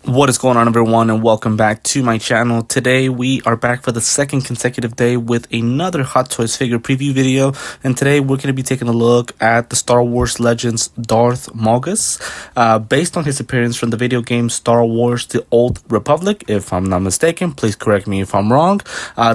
What is going on, everyone, and welcome back to my channel. Today we are back for the second consecutive day with another Hot Toys figure preview video, and today we're going to be taking a look at the Star Wars Legends Darth Malgus, based on his appearance from the video game Star Wars The Old Republic. If I'm not mistaken, please correct me if I'm wrong.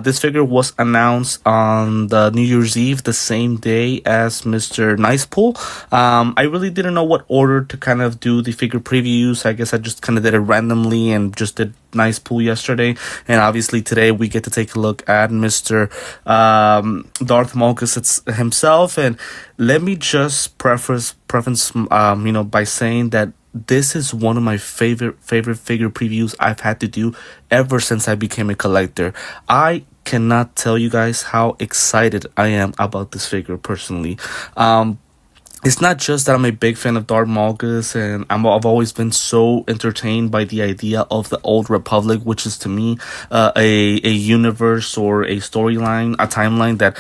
This figure was announced on the New Year's Eve, the same day as Mr. Nicepool. I really didn't know what order to kind of do the figure previews. I guess I just kind of did it randomly and just did Nicepool yesterday, and obviously today we get to take a look at Mr. Darth Malgus himself. And let me just preface by saying that this is one of my favorite figure previews I've had to do ever since I became a collector. I cannot tell you guys how excited I am about this figure personally. It's not just that I'm a big fan of Darth Malgus, and I've always been so entertained by the idea of the Old Republic, which is to me a universe or a storyline, a timeline that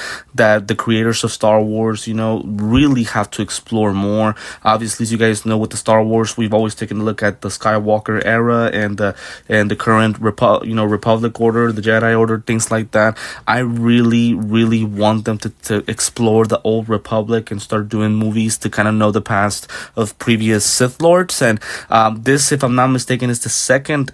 the creators of Star Wars, really have to explore more. Obviously, as you guys know, with the Star Wars, we've always taken a look at the Skywalker era and the current Republic Order, the Jedi Order, things like that. I really want them to explore the Old Republic and start doing movies to kind of know the past of previous Sith Lords. And this, if I'm not mistaken, is the second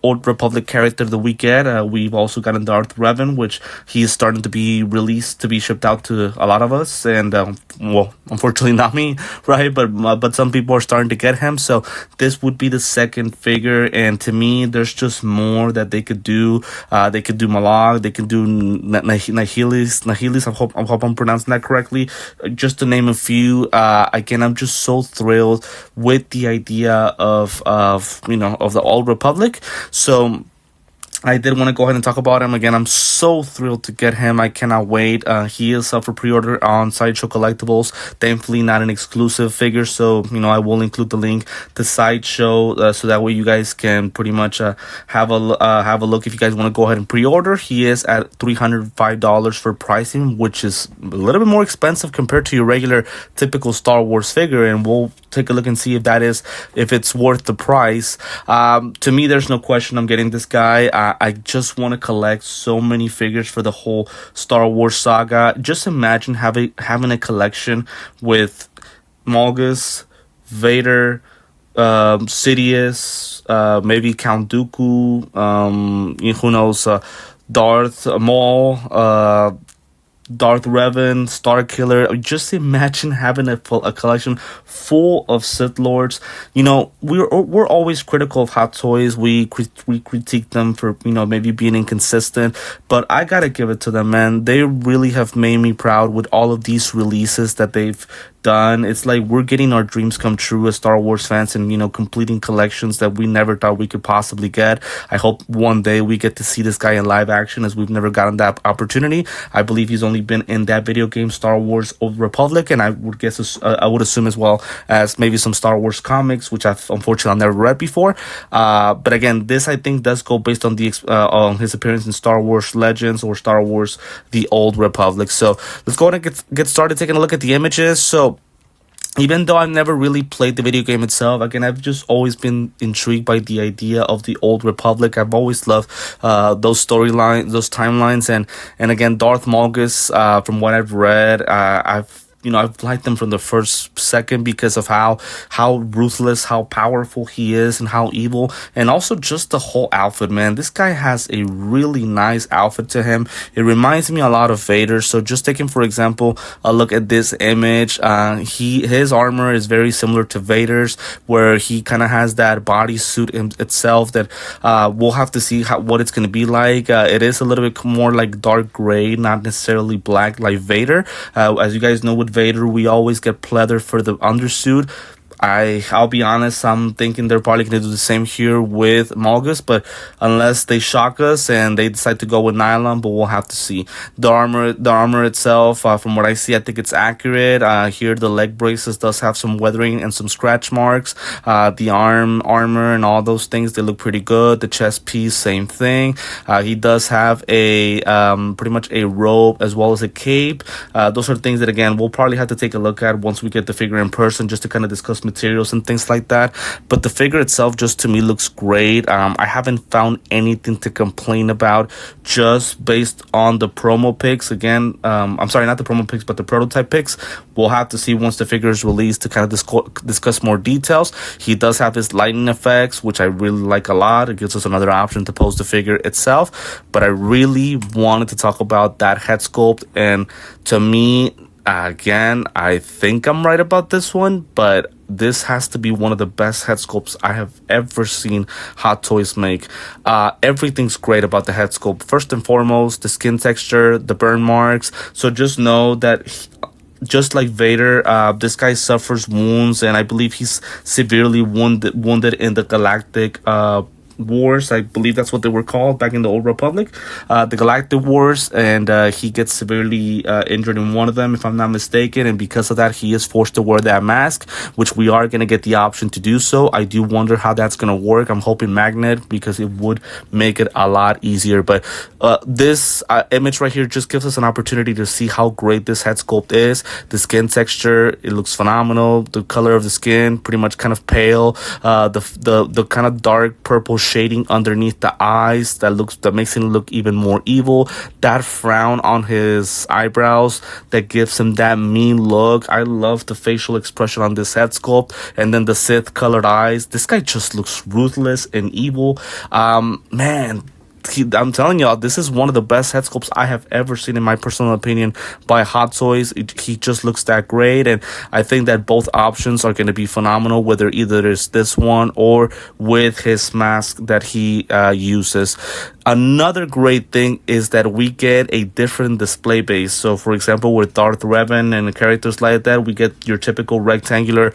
Old Republic character that we get. We've also gotten Darth Revan, which he is starting to be released to be shipped out to a lot of us, and unfortunately not me, right? But some people are starting to get him. So this would be the second figure, and to me, there's just more that they could do. They could do Malag, they could do Nahilis. I hope I'm pronouncing that correctly. Just to name a few. Again, I'm just so thrilled with the idea of the Old Republic. So I did want to go ahead and talk about him. Again, I'm so thrilled to get him. I cannot wait. He is up for pre-order on Sideshow Collectibles. Thankfully, not an exclusive figure, so I will include the link to Sideshow, so that way you guys can pretty much have a look if you guys want to go ahead and pre-order. He is at $305 for pricing, which is a little bit more expensive compared to your regular typical Star Wars figure, and we'll take a look and see if it's worth the price. To me, there's no question I'm getting this guy. I just want to collect so many figures for the whole Star Wars saga. Just imagine having a collection with Malgus, Vader, Sidious, maybe Count Dooku, who knows, Darth Maul, Darth Revan, Starkiller. Just imagine having a collection full of Sith Lords. We're always critical of Hot Toys. We critique them for maybe being inconsistent, but I gotta give it to them, man. They really have made me proud with all of these releases that they've done. It's like we're getting our dreams come true as Star Wars fans, and completing collections that we never thought we could possibly get. I hope one day we get to see this guy in live action, as we've never gotten that opportunity. I believe he's only been in that video game Star Wars Old Republic, and I would assume as well as maybe some Star Wars comics, which I've never read before. But again, this I think does go based on on his appearance in Star Wars Legends or Star Wars The Old Republic. So let's go ahead and get started taking a look at the images. So even though I've never really played the video game itself, again, I've just always been intrigued by the idea of the Old Republic. I've always loved those storylines, those timelines, and again, Darth Malgus. From what I've read, I've liked them from the first second because of how ruthless, how powerful he is, and how evil, and also just the whole outfit, man. This guy has a really nice outfit to him. It reminds me a lot of Vader. So just taking, for example, a look at this image, his armor is very similar to Vader's, where he kind of has that bodysuit itself that we'll have to see what it's going to be like. It is a little bit more like dark gray, not necessarily black like Vader. As you guys know, with Vader, we always get pleather for the undersuit. I'll be honest, I'm thinking they're probably going to do the same here with Malgus, but unless they shock us and they decide to go with nylon, but we'll have to see. The armor itself, from what I see, I think it's accurate. Here, the leg braces does have some weathering and some scratch marks. The armor and all those things, they look pretty good. The chest piece, same thing. He does have a pretty much a robe as well as a cape. Those are things that, again, we'll probably have to take a look at once we get the figure in person, just to kind of discuss materials and things like that. But the figure itself just to me looks great. I haven't found anything to complain about just based on the promo pics. Again, I'm sorry, not the promo pics, but the prototype pics. We'll have to see once the figure is released to kind of discuss more details. He does have his lighting effects, which I really like a lot. It gives us another option to pose the figure itself. But I really wanted to talk about that head sculpt, and to me, again, I think I'm right about this one, but this has to be one of the best head sculpts I have ever seen Hot Toys make. Everything's great about the head sculpt. First and foremost, the skin texture, the burn marks. So just know that just like Vader, this guy suffers wounds, and I believe he's severely wounded in the Galactic Wars. I believe that's what they were called back in the Old Republic, the Galactic Wars, and he gets severely injured in one of them, if I'm not mistaken, and because of that, he is forced to wear that mask, which we are going to get the option to do so. I do wonder how that's going to work. I'm hoping magnet, because it would make it a lot easier, but this image right here just gives us an opportunity to see how great this head sculpt is. The skin texture, it looks phenomenal. The color of the skin, pretty much kind of pale. The kind of dark purple shading underneath the eyes that makes him look even more evil. That frown on his eyebrows that gives him that mean look. I love the facial expression on this head sculpt, and then the Sith colored eyes. This guy just looks ruthless and evil. Man, I'm telling y'all, this is one of the best head sculpts I have ever seen, in my personal opinion, by Hot Toys. He just looks that great, and I think that both options are going to be phenomenal, whether either it's this one or with his mask that he uses. Another great thing is that we get a different display base. So, for example, with Darth Revan and characters like that, we get your typical rectangular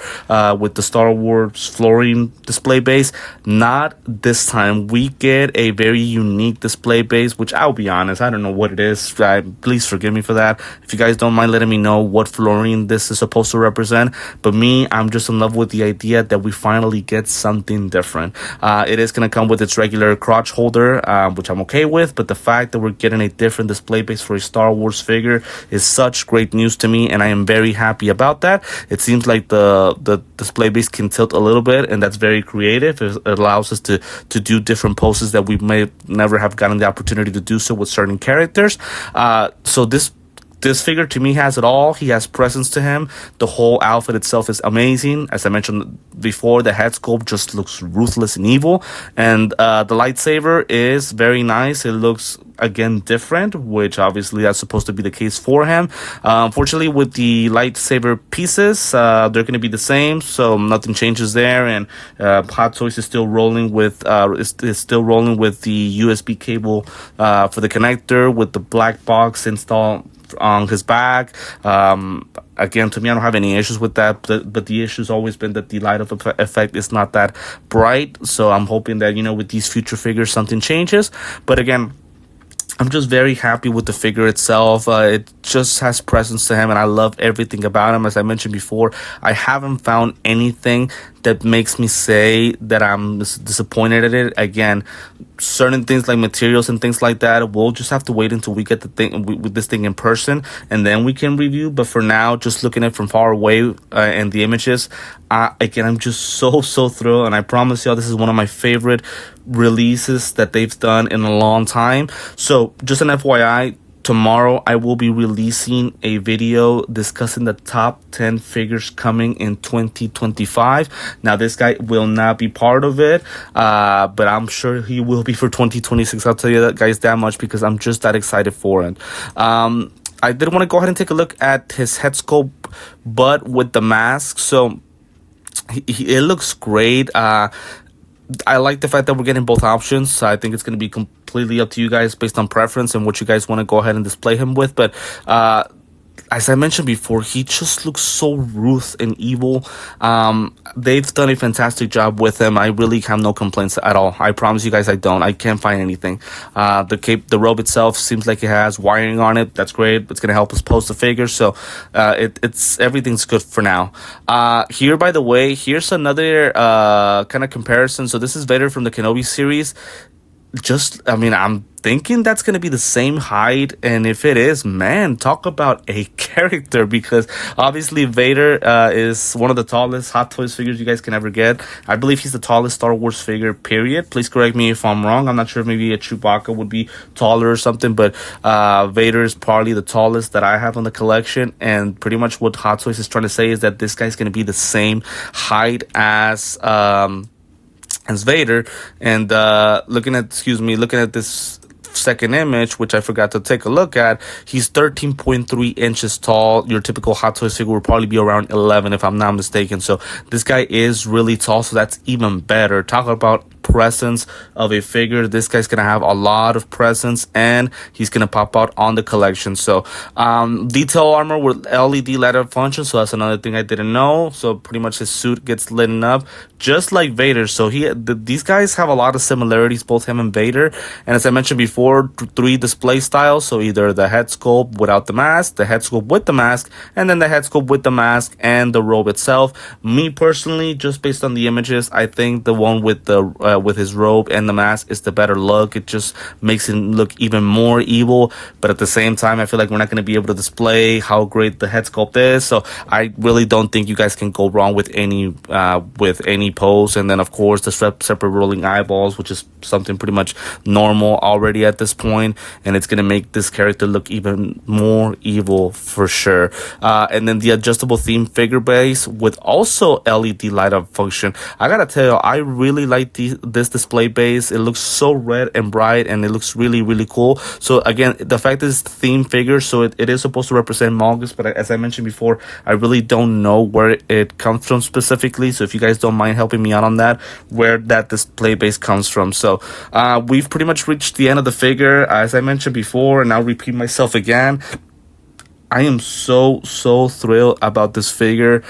with the Star Wars fluorine display base. Not this time. We get a very unique display base, which I'll be honest, I don't know what it is. Please forgive me for that. If you guys don't mind letting me know what fluorine this is supposed to represent. But me, I'm just in love with the idea that we finally get something different. It is going to come with its regular crotch holder, which I'm okay with, but the fact that we're getting a different display base for a Star Wars figure is such great news to me, and I am very happy about that. It seems like the display base can tilt a little bit, and that's very creative. It allows us to do different poses that we may never have gotten the opportunity to do so with certain characters. So this figure to me has it all. He has presence to him. The whole outfit itself is amazing. As I mentioned before, the head sculpt just looks ruthless and evil. And the lightsaber is very nice. It looks, again, different, which obviously that's supposed to be the case for him. Unfortunately, with the lightsaber pieces, they're going to be the same, so nothing changes there. And Hot Toys is still rolling with is still rolling with the USB cable for the connector with the black box installed on his back. Again, to me, I don't have any issues with that, but the issue's always been that the light of effect is not that bright. So I'm hoping that, with these future figures, something changes. But again, I'm just very happy with the figure itself. It just has presence to him, and I love everything about him. As I mentioned before, I haven't found anything that makes me say that I'm disappointed at it. Again, certain things like materials and things like that, we'll just have to wait until we get the thing with this thing in person, and then we can review. But for now, just looking at it from far away and the images, again, I'm just so thrilled, and I promise y'all, this is one of my favorite releases that they've done in a long time. So just an FYI, tomorrow I will be releasing a video discussing the top 10 figures coming in 2025. Now, this guy will not be part of it, but I'm sure he will be for 2026. I'll tell you that, guys, that much, because I'm just that excited for it. I did want to go ahead and take a look at his head sculpt, but with the mask. So it looks great. I like the fact that we're getting both options. I think it's going to be completely up to you guys based on preference and what you guys want to go ahead and display him with. But as I mentioned before, he just looks so ruthless and evil. They've done a fantastic job with him. I really have no complaints at all. I promise you guys I don't. I can't find anything. The robe itself seems like it has wiring on it. That's great. It's going to help us post the figure. So everything's good for now. Here, by the way, here's another kind of comparison. So this is Vader from the Kenobi series. just, I mean, I'm thinking that's going to be the same height. And if it is, man, talk about a character, because obviously Vader is one of the tallest Hot Toys figures you guys can ever get. I believe he's the tallest Star Wars figure, period. Please correct me if I'm wrong. I'm not sure if maybe a Chewbacca would be taller or something, but Vader is probably the tallest that I have on the collection. And pretty much what Hot Toys is trying to say is that this guy's going to be the same height as Vader. And looking at this second image, which I forgot to take a look at, he's 13.3 inches tall. Your typical Hot Toys figure will probably be around 11 if I'm not mistaken. So this guy is really tall, so that's even better. Talk about presence of a figure. This guy's gonna have a lot of presence, and he's gonna pop out on the collection. So detail armor with LED light up function, so that's another thing I didn't know. So pretty much his suit gets lit up just like Vader. So these guys have a lot of similarities, both him and Vader. And as I mentioned before, 3 display styles, so either the head sculpt without the mask, the head sculpt with the mask, and then the head sculpt with the mask and the robe itself. Me personally, just based on the images, I think the one with the with his robe and the mask is the better look. It just makes him look even more evil, but at the same time, I feel like we're not going to be able to display how great the head sculpt is. So I really don't think you guys can go wrong with any pose. And then of course the separate rolling eyeballs, which is something pretty much normal already at this point, and it's going to make this character look even more evil for sure. And then the adjustable theme figure base with also LED light up function. I gotta tell you, I really like this display base. It looks so red and bright, and it looks really, really cool. So again, the fact is theme figure, so it is supposed to represent Malgus, but as I mentioned before, I really don't know where it comes from specifically. So if you guys don't mind helping me out on that, where that display base comes from. So we've pretty much reached the end of the figure. As I mentioned before, and I'll repeat myself again, I am so thrilled about this figure.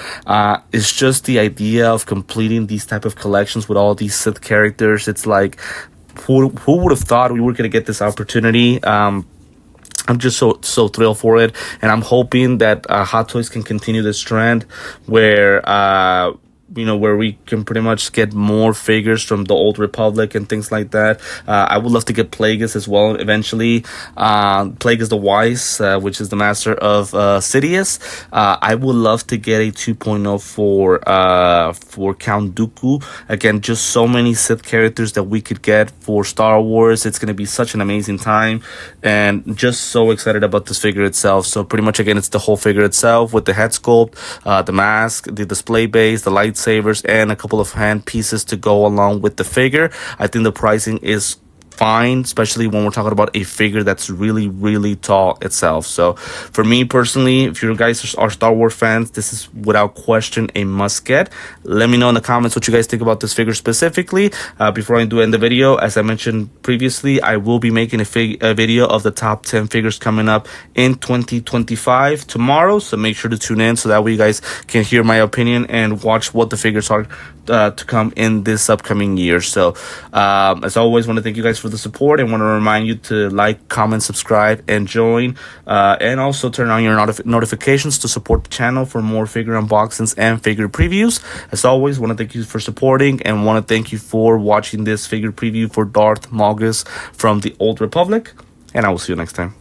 It's just the idea of completing these type of collections with all these Sith characters. It's like, who would have thought we were going to get this opportunity? I'm just so thrilled for it, and I'm hoping that Hot Toys can continue this trend where where we can pretty much get more figures from the Old Republic and things like that. I would love to get Plagueis as well eventually. Plagueis the Wise, which is the master of Sidious. I would love to get a 2.0 for Count Dooku. Again, just so many Sith characters that we could get for Star Wars. It's going to be such an amazing time, and just so excited about this figure itself. So pretty much, again, it's the whole figure itself with the head sculpt, the mask, the display base, the lights, savers, and a couple of hand pieces to go along with the figure. I think the pricing is fine, especially when we're talking about a figure that's really, really tall itself. So for me personally, if you guys are Star Wars fans, this is without question a must get. Let me know in the comments what you guys think about this figure specifically. Before I do end the video, as I mentioned previously, I will be making a video of the top 10 figures coming up in 2025 tomorrow, so make sure to tune in so that way you guys can hear my opinion and watch what the figures are to come in this upcoming year. So as always, want to thank you guys for the support, and want to remind you to like, comment, subscribe, and join, and also turn on your notifications to support the channel for more figure unboxings and figure previews. As always, want to thank you for supporting, and want to thank you for watching this figure preview for Darth Malgus from the Old Republic, and I will see you next time.